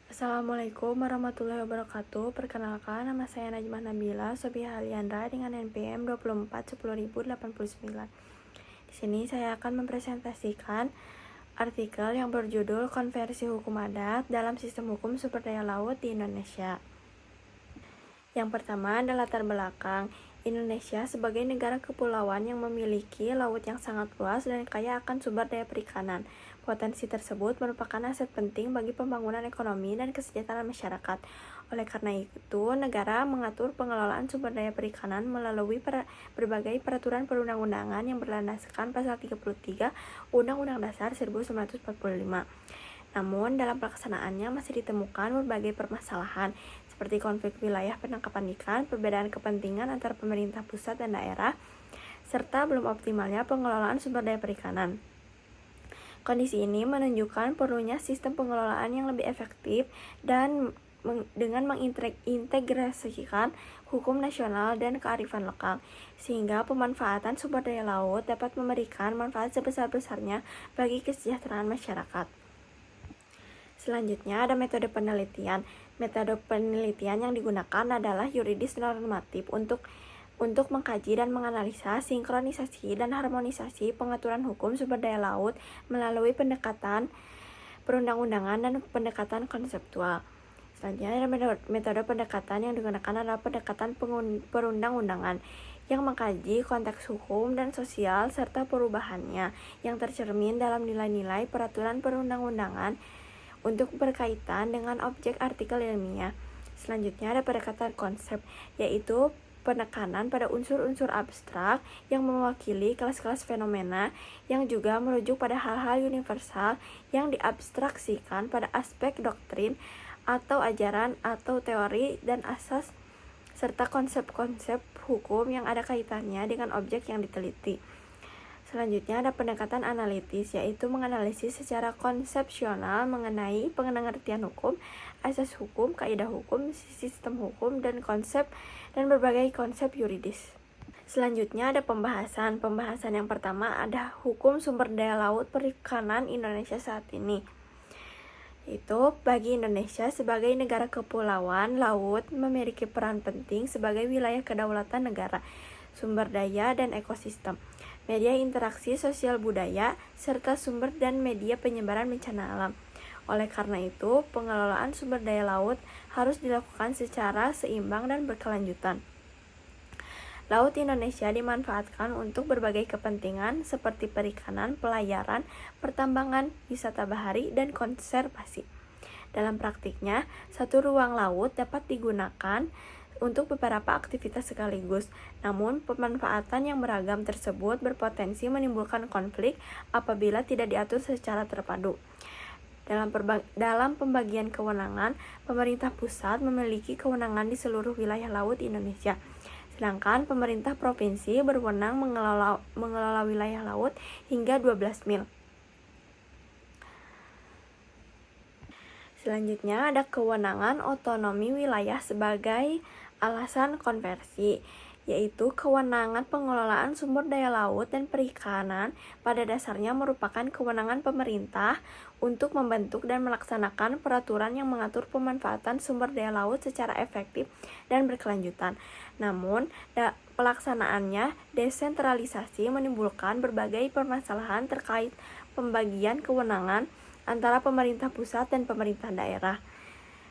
Assalamualaikum warahmatullahi wabarakatuh. Perkenalkan, nama saya Najmah Nabila Sobiha Aliandra dengan NPM 24 10.089. Di sini saya akan mempresentasikan artikel yang berjudul Konversi Hukum Adat dalam Sistem Hukum Sumber Daya Laut di Indonesia. Yang pertama adalah latar belakang. Indonesia sebagai negara kepulauan yang memiliki laut yang sangat luas dan kaya akan sumber daya perikanan. Potensi tersebut merupakan aset penting bagi pembangunan ekonomi dan kesejahteraan masyarakat. Oleh karena itu, negara mengatur pengelolaan sumber daya perikanan melalui berbagai peraturan perundang-undangan yang berlandaskan pasal 33 Undang-Undang Dasar 1945. Namun, dalam pelaksanaannya masih ditemukan berbagai permasalahan, seperti konflik wilayah penangkapan ikan, perbedaan kepentingan antara pemerintah pusat dan daerah, serta belum optimalnya pengelolaan sumber daya perikanan. Kondisi ini menunjukkan perlunya sistem pengelolaan yang lebih efektif dan dengan mengintegrasikan hukum nasional dan kearifan lokal, sehingga pemanfaatan sumber daya laut dapat memberikan manfaat sebesar-besarnya bagi kesejahteraan masyarakat. Selanjutnya ada metode penelitian. Metode penelitian yang digunakan adalah yuridis normatif untuk mengkaji dan menganalisa sinkronisasi dan harmonisasi pengaturan hukum sumber daya laut melalui pendekatan perundang-undangan dan pendekatan konseptual. Selanjutnya ada metode pendekatan yang digunakan adalah pendekatan perundang-undangan yang mengkaji konteks hukum dan sosial serta perubahannya yang tercermin dalam nilai-nilai peraturan perundang-undangan untuk berkaitan dengan objek artikel ilmiah. Selanjutnya ada pendekatan konsep, yaitu penekanan pada unsur-unsur abstrak yang mewakili kelas-kelas fenomena yang juga merujuk pada hal-hal universal yang diabstraksikan pada aspek doktrin atau ajaran atau teori dan asas serta konsep-konsep hukum yang ada kaitannya dengan objek yang diteliti. Selanjutnya ada pendekatan analitis, yaitu menganalisis secara konsepsional mengenai pengertian hukum, asas hukum, kaidah hukum, sistem hukum, dan berbagai konsep yuridis. Selanjutnya ada pembahasan. Pembahasan yang pertama ada hukum sumber daya laut perikanan Indonesia saat ini. Itu bagi Indonesia sebagai negara kepulauan, laut memiliki peran penting sebagai wilayah kedaulatan negara, sumber daya dan ekosistem, media interaksi sosial budaya, serta sumber dan media penyebaran bencana alam. Oleh karena itu, pengelolaan sumber daya laut harus dilakukan secara seimbang dan berkelanjutan. Laut Indonesia dimanfaatkan untuk berbagai kepentingan seperti perikanan, pelayaran, pertambangan, wisata bahari, dan konservasi. Dalam praktiknya, satu ruang laut dapat digunakan untuk beberapa aktivitas sekaligus. Namun, pemanfaatan yang beragam tersebut berpotensi menimbulkan konflik apabila tidak diatur secara terpadu. Dalam pembagian kewenangan, pemerintah pusat memiliki kewenangan di seluruh wilayah laut Indonesia. Sedangkan pemerintah provinsi berwenang mengelola wilayah laut hingga 12 mil. Selanjutnya ada kewenangan otonomi wilayah sebagai alasan konversi, yaitu kewenangan pengelolaan sumber daya laut dan perikanan pada dasarnya merupakan kewenangan pemerintah untuk membentuk dan melaksanakan peraturan yang mengatur pemanfaatan sumber daya laut secara efektif dan berkelanjutan. Namun, pelaksanaannya desentralisasi menimbulkan berbagai permasalahan terkait pembagian kewenangan antara pemerintah pusat dan pemerintah daerah.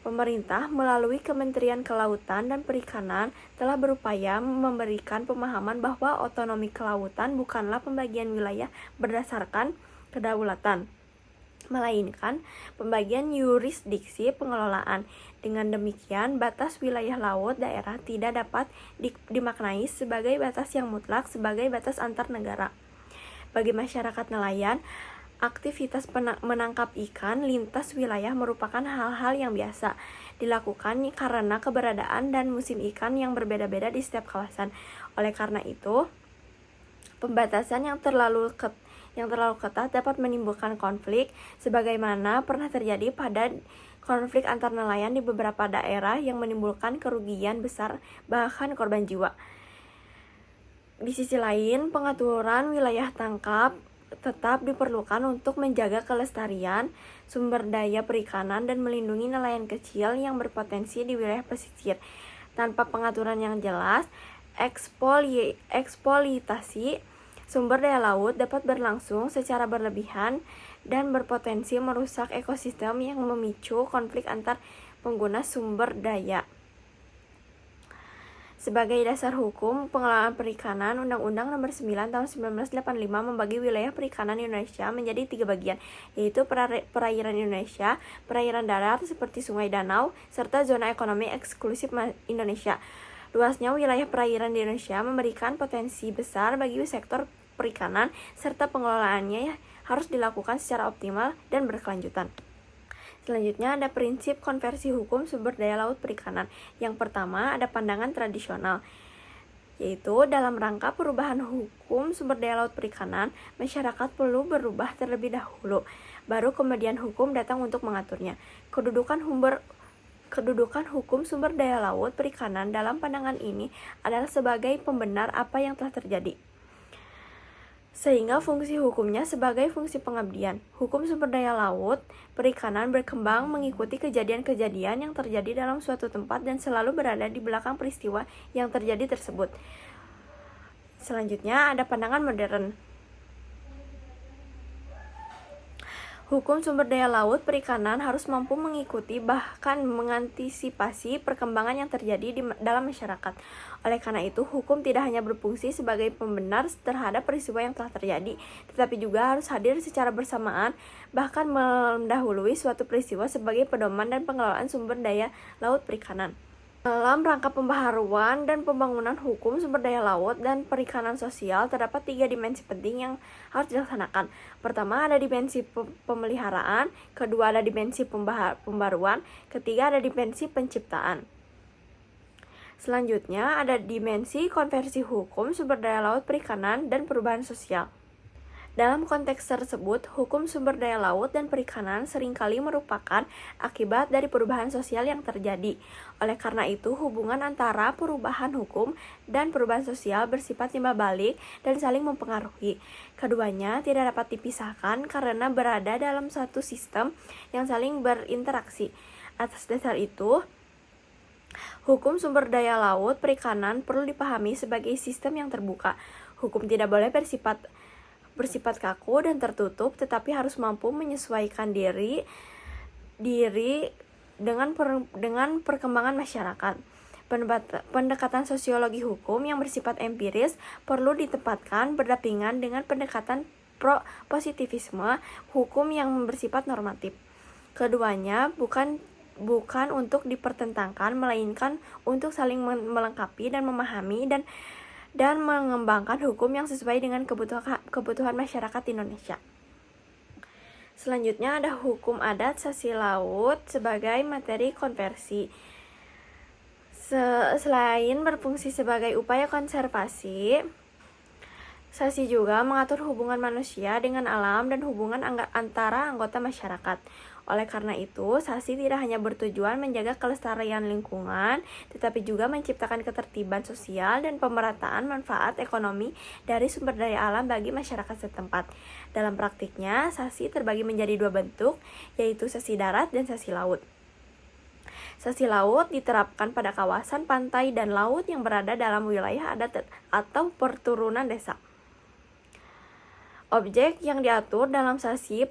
Pemerintah melalui Kementerian Kelautan dan Perikanan telah berupaya memberikan pemahaman bahwa otonomi kelautan bukanlah pembagian wilayah berdasarkan kedaulatan, melainkan pembagian yurisdiksi pengelolaan. Dengan demikian, batas wilayah laut daerah tidak dapat dimaknai sebagai batas yang mutlak sebagai batas antar negara. Bagi masyarakat nelayan, aktivitas menangkap ikan lintas wilayah merupakan hal-hal yang biasa dilakukan karena keberadaan dan musim ikan yang berbeda-beda di setiap kawasan. Oleh karena itu, pembatasan yang terlalu ketat dapat menimbulkan konflik, sebagaimana pernah terjadi pada konflik antar nelayan di beberapa daerah yang menimbulkan kerugian besar, bahkan korban jiwa. Di sisi lain, pengaturan wilayah tangkap tetap diperlukan untuk menjaga kelestarian sumber daya perikanan dan melindungi nelayan kecil yang berpotensi di wilayah pesisir. Tanpa pengaturan yang jelas, eksploitasi sumber daya laut dapat berlangsung secara berlebihan dan berpotensi merusak ekosistem yang memicu konflik antar pengguna sumber daya. Sebagai dasar hukum pengelolaan perikanan, Undang-Undang Nomor 9 Tahun 1985 membagi wilayah perikanan Indonesia menjadi 3 bagian, yaitu perairan Indonesia, perairan darat seperti sungai danau, serta zona ekonomi eksklusif Indonesia. Luasnya wilayah perairan di Indonesia memberikan potensi besar bagi sektor perikanan, serta pengelolaannya harus dilakukan secara optimal dan berkelanjutan. Selanjutnya ada prinsip konversi hukum sumber daya laut perikanan. Yang pertama ada pandangan tradisional, yaitu dalam rangka perubahan hukum sumber daya laut perikanan, masyarakat perlu berubah terlebih dahulu, baru kemudian hukum datang untuk mengaturnya. Kedudukan hukum sumber daya laut perikanan dalam pandangan ini adalah sebagai pembenar apa yang telah terjadi, sehingga fungsi hukumnya sebagai fungsi pengabdian. Hukum sumber daya laut perikanan berkembang mengikuti kejadian-kejadian yang terjadi dalam suatu tempat dan selalu berada di belakang peristiwa yang terjadi tersebut. Selanjutnya ada pandangan modern. Hukum sumber daya laut perikanan harus mampu mengikuti bahkan mengantisipasi perkembangan yang terjadi dalam masyarakat. Oleh karena itu, hukum tidak hanya berfungsi sebagai pembenar terhadap peristiwa yang telah terjadi, tetapi juga harus hadir secara bersamaan, bahkan mendahului suatu peristiwa sebagai pedoman dan pengelolaan sumber daya laut perikanan. Dalam rangka pembaharuan dan pembangunan hukum sumber daya laut dan perikanan sosial, terdapat 3 dimensi penting yang harus dilaksanakan. Pertama ada dimensi pemeliharaan, kedua ada dimensi pembaruan, ketiga ada dimensi penciptaan. Selanjutnya ada dimensi konversi hukum sumber daya laut perikanan dan perubahan sosial. Dalam konteks tersebut, hukum sumber daya laut dan perikanan seringkali merupakan akibat dari perubahan sosial yang terjadi. Oleh karena itu, hubungan antara perubahan hukum dan perubahan sosial bersifat timbal balik dan saling mempengaruhi. Keduanya tidak dapat dipisahkan karena berada dalam satu sistem yang saling berinteraksi. Atas dasar itu, hukum sumber daya laut perikanan perlu dipahami sebagai sistem yang terbuka. Hukum tidak boleh bersifat kaku dan tertutup, tetapi harus mampu menyesuaikan diri dengan perkembangan masyarakat. Pendekatan sosiologi hukum yang bersifat empiris perlu ditempatkan berdampingan dengan pendekatan positivisme hukum yang bersifat normatif. Keduanya bukan untuk dipertentangkan, melainkan untuk saling melengkapi dan memahami dan mengembangkan hukum yang sesuai dengan kebutuhan masyarakat Indonesia. Selanjutnya ada hukum adat sasi laut sebagai materi konversi. Selain berfungsi sebagai upaya konservasi, sasi juga mengatur hubungan manusia dengan alam dan hubungan antara anggota masyarakat. Oleh karena itu, sasi tidak hanya bertujuan menjaga kelestarian lingkungan, tetapi juga menciptakan ketertiban sosial dan pemerataan manfaat ekonomi dari sumber daya alam bagi masyarakat setempat. Dalam praktiknya, sasi terbagi menjadi 2 bentuk, yaitu sasi darat dan sasi laut. Sasi laut diterapkan pada kawasan pantai dan laut yang berada dalam wilayah adat atau perturunan desa. Objek yang diatur dalam sasi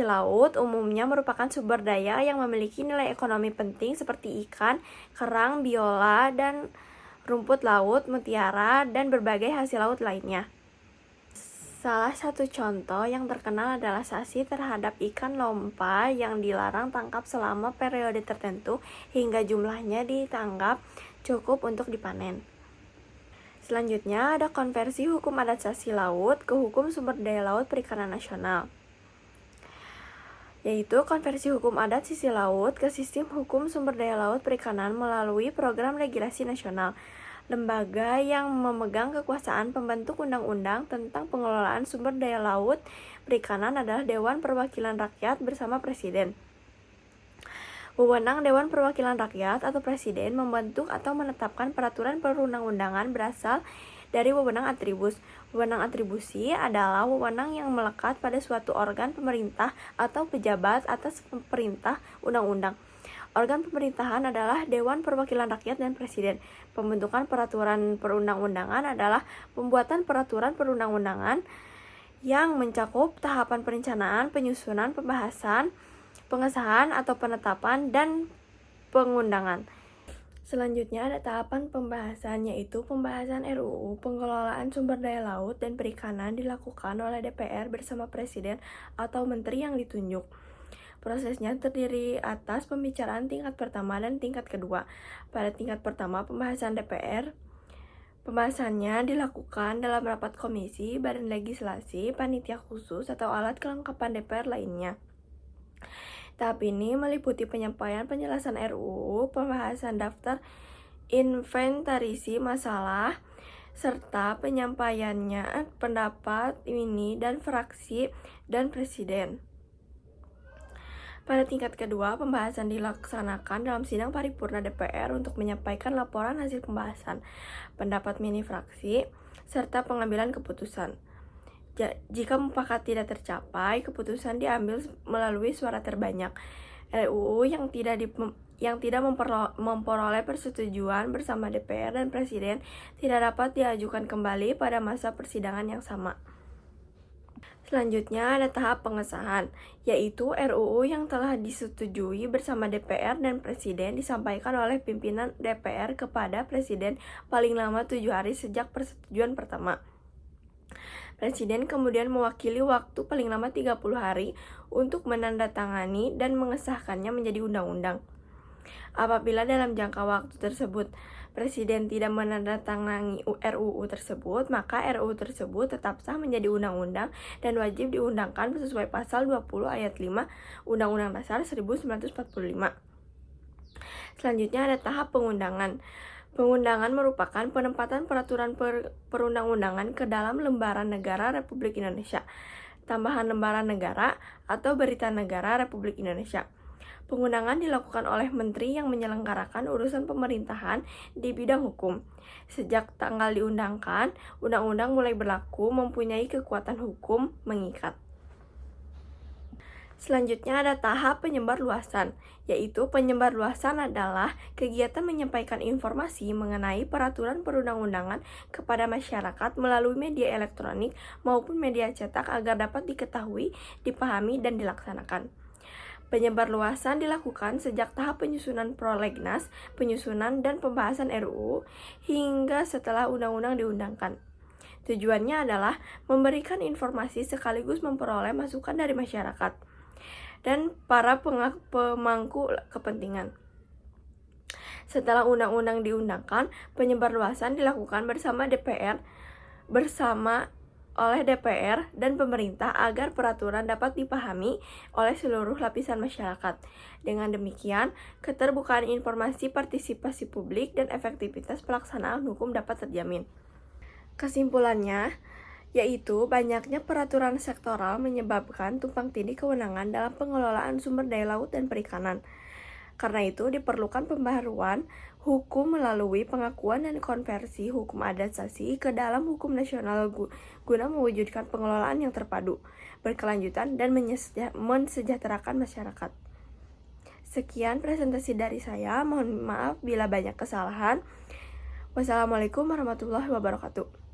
laut umumnya merupakan sumber daya yang memiliki nilai ekonomi penting seperti ikan, kerang, biola, dan rumput laut, mutiara, dan berbagai hasil laut lainnya. Salah satu contoh yang terkenal adalah sasi terhadap ikan lompa yang dilarang tangkap selama periode tertentu hingga jumlahnya dianggap cukup untuk dipanen. Selanjutnya ada konversi hukum adat sasi laut ke hukum sumber daya laut perikanan nasional, yaitu konversi hukum adat sisi laut ke sistem hukum sumber daya laut perikanan melalui program regulasi nasional. Lembaga yang memegang kekuasaan pembentuk undang-undang tentang pengelolaan sumber daya laut perikanan adalah Dewan Perwakilan Rakyat bersama Presiden. Wewenang Dewan Perwakilan Rakyat atau Presiden membentuk atau menetapkan peraturan perundang-undangan berasal dari wewenang atribus. Wewenang atribusi adalah wewenang yang melekat pada suatu organ pemerintah atau pejabat atas perintah undang-undang. Organ pemerintahan adalah Dewan Perwakilan Rakyat dan Presiden. Pembentukan peraturan perundang-undangan adalah pembuatan peraturan perundang-undangan yang mencakup tahapan perencanaan, penyusunan, pembahasan, pengesahan atau penetapan, dan pengundangan. Selanjutnya ada tahapan pembahasan, yaitu pembahasan RUU pengelolaan sumber daya laut dan perikanan dilakukan oleh DPR bersama Presiden atau Menteri yang ditunjuk. Prosesnya terdiri atas pembicaraan tingkat pertama dan tingkat kedua. Pada tingkat pertama, pembahasannya dilakukan dalam rapat komisi, badan legislasi, panitia khusus, atau alat kelengkapan DPR lainnya. Tahap ini meliputi penyampaian penjelasan RUU, pembahasan daftar inventarisi masalah, serta penyampaiannya pendapat ini dan fraksi dan presiden. Pada tingkat kedua, pembahasan dilaksanakan dalam sidang paripurna DPR untuk menyampaikan laporan hasil pembahasan, pendapat mini fraksi, serta pengambilan keputusan. Jika mufakat tidak tercapai, keputusan diambil melalui suara terbanyak. RUU yang tidak memperoleh persetujuan bersama DPR dan Presiden tidak dapat diajukan kembali pada masa persidangan yang sama. Selanjutnya ada tahap pengesahan, yaitu RUU yang telah disetujui bersama DPR dan Presiden disampaikan oleh pimpinan DPR kepada Presiden paling lama 7 hari sejak persetujuan pertama. Presiden kemudian mewakili waktu paling lama 30 hari untuk menandatangani dan mengesahkannya menjadi undang-undang. Apabila dalam jangka waktu tersebut Presiden tidak menandatangani RUU tersebut, maka RUU tersebut tetap sah menjadi undang-undang dan wajib diundangkan sesuai pasal 20 ayat 5 Undang-Undang Dasar 1945. Selanjutnya ada tahap pengundangan. Pengundangan merupakan penempatan peraturan perundang-undangan ke dalam lembaran negara Republik Indonesia, tambahan lembaran negara, atau berita negara Republik Indonesia. Pengundangan dilakukan oleh menteri yang menyelenggarakan urusan pemerintahan di bidang hukum. Sejak tanggal diundangkan, undang-undang mulai berlaku mempunyai kekuatan hukum mengikat. Selanjutnya ada tahap penyebarluasan, yaitu penyebarluasan adalah kegiatan menyampaikan informasi mengenai peraturan perundang-undangan kepada masyarakat melalui media elektronik maupun media cetak agar dapat diketahui, dipahami, dan dilaksanakan. Penyebarluasan dilakukan sejak tahap penyusunan prolegnas, penyusunan dan pembahasan RUU, hingga setelah undang-undang diundangkan. Tujuannya adalah memberikan informasi sekaligus memperoleh masukan dari masyarakat dan para pemangku kepentingan. Setelah undang-undang diundangkan, penyebarluasan dilakukan oleh DPR dan pemerintah agar peraturan dapat dipahami oleh seluruh lapisan masyarakat. Dengan demikian, keterbukaan informasi, partisipasi publik, dan efektivitas pelaksanaan hukum dapat terjamin. Kesimpulannya, yaitu banyaknya peraturan sektoral menyebabkan tumpang tindih kewenangan dalam pengelolaan sumber daya laut dan perikanan. Karena itu diperlukan pembaharuan hukum melalui pengakuan dan konversi hukum adaptasi ke dalam hukum nasional guna mewujudkan pengelolaan yang terpadu, berkelanjutan, dan mensejahterakan masyarakat. Sekian presentasi dari saya, mohon maaf bila banyak kesalahan. Wassalamualaikum warahmatullahi wabarakatuh.